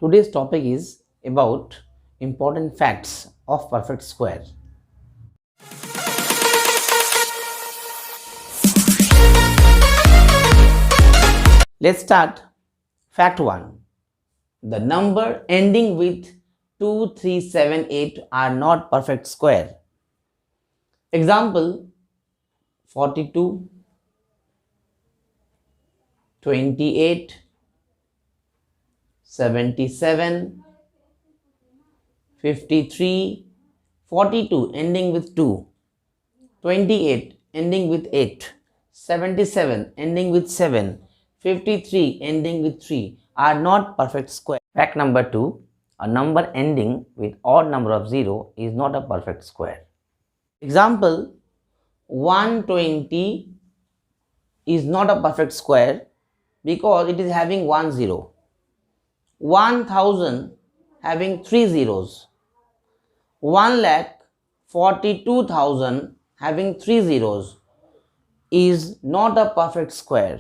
Today's topic is about important facts of perfect square. Let's start. Fact 1. The number ending with 2, 3, 7, 8 are not perfect square. Example 42, 28, 77, 53, 42 ending with 2, 28 ending with 8, 77 ending with 7, 53 ending with 3 are not perfect square. Fact number 2. A number ending with odd number of 0 is not a perfect square. Example 120 is not a perfect square because it is having 1 0. 1000 having 3 zeros. 1,42,000 having 3 zeros is not a perfect square.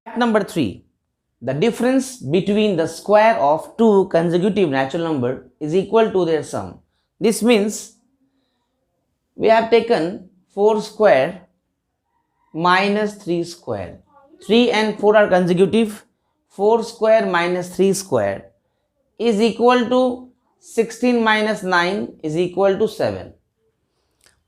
Fact number 3. The difference between the square of two consecutive natural numbers is equal to their sum. This means we have taken 4 square minus 3 square. 3 and 4 are consecutive. 4 square minus 3 square is equal to 16 minus 9 is equal to 7.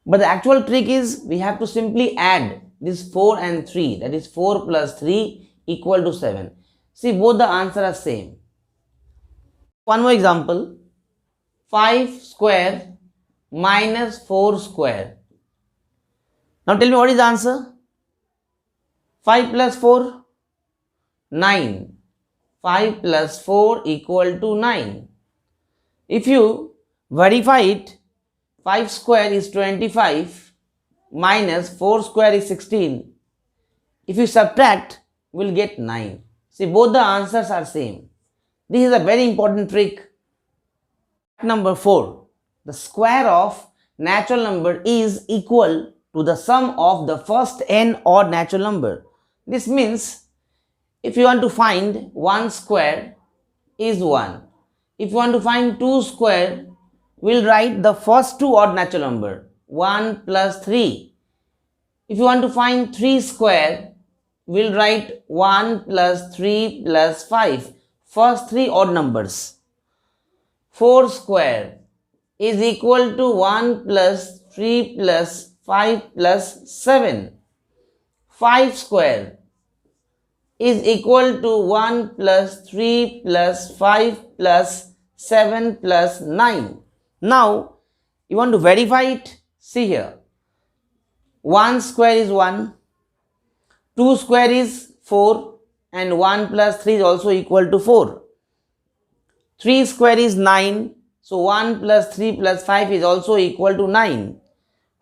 But the actual trick is we have to simply add this 4 and 3, that is 4 plus 3 equal to 7. See, both the answers are same. One more example. 5 square minus 4 square. Now tell me what is the answer? 5 plus 4? 9. 5 plus 4 equal to 9. If you verify it, 5 square is 25 minus 4 square is 16. If you subtract, we will get 9. See, both the answers are same. This is a very important trick. Number 4. The square of natural number is equal to the sum of the first n odd natural number. This means if you want to find 1 square is 1. If you want to find 2 square, we will write the first two odd natural number 1 plus 3. If you want to find 3 square, we will write 1 plus 3 plus 5, first three odd numbers. 4 square is equal to 1 plus 3 plus 5 plus 7. 5 square is equal to 1 plus 3 plus 5 plus 7 plus 9. Now, you want to verify it? See here. 1 square is 1. 2 square is 4 and 1 plus 3 is also equal to 4. 3 square is 9. So 1 plus 3 plus 5 is also equal to 9.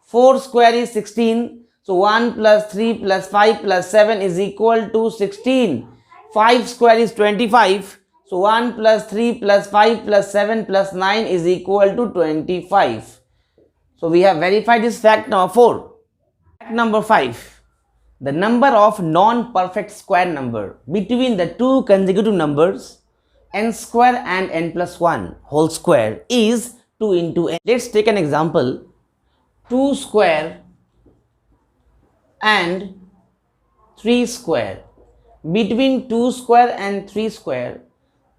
4 square is 16. So 1 plus 3 plus 5 plus 7 is equal to 16. 5 square is 25. So 1 plus 3 plus 5 plus 7 plus 9 is equal to 25. So we have verified this fact number 4. Fact number 5. The number of non-perfect square number between the two consecutive numbers n square and n plus 1 whole square is 2 into n. Let's take an example. 2 square and 3 square. Between 2 square and 3 square,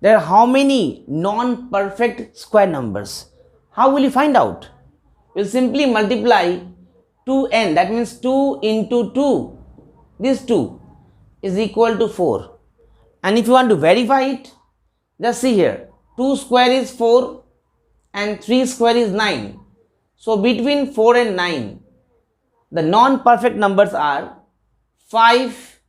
there are how many non-perfect square numbers? How will you find out? We'll simply multiply 2n, that means 2 into 2. This 2 is equal to 4. And if you want to verify it, just see here. 2 square is 4 and 3 square is 9. So between 4 and 9, the non-perfect numbers are 5,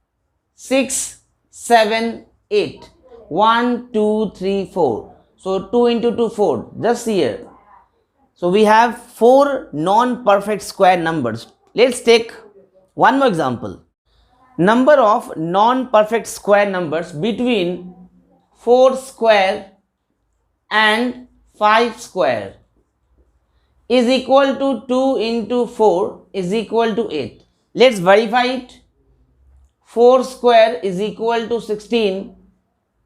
6, 7, 8. 1, 2, 3, 4. So 2 into 2, 4. Just see here. So we have 4 non-perfect square numbers. Let's take one more example. Number of non-perfect square numbers between 4 square and 5 square is equal to 2 into 4 is equal to 8. Let's verify it. 4 square is equal to 16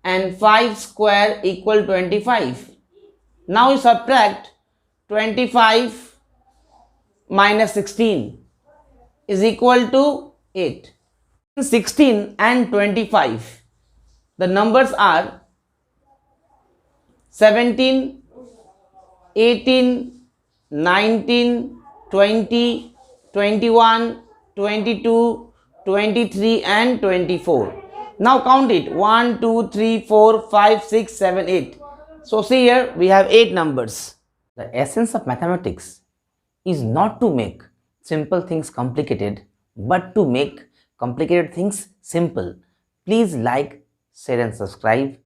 and 5 square equal 25. Now you subtract 25 minus 16 is equal to 8. 16 and 25. The numbers are 17, 18, 19, 20, 21, 22, 23 and 24. Now count it 1, 2, 3, 4, 5, 6, 7, 8. So see here we have 8 numbers. The essence of mathematics is not to make simple things complicated but to make complicated things simple. Please like, share and subscribe.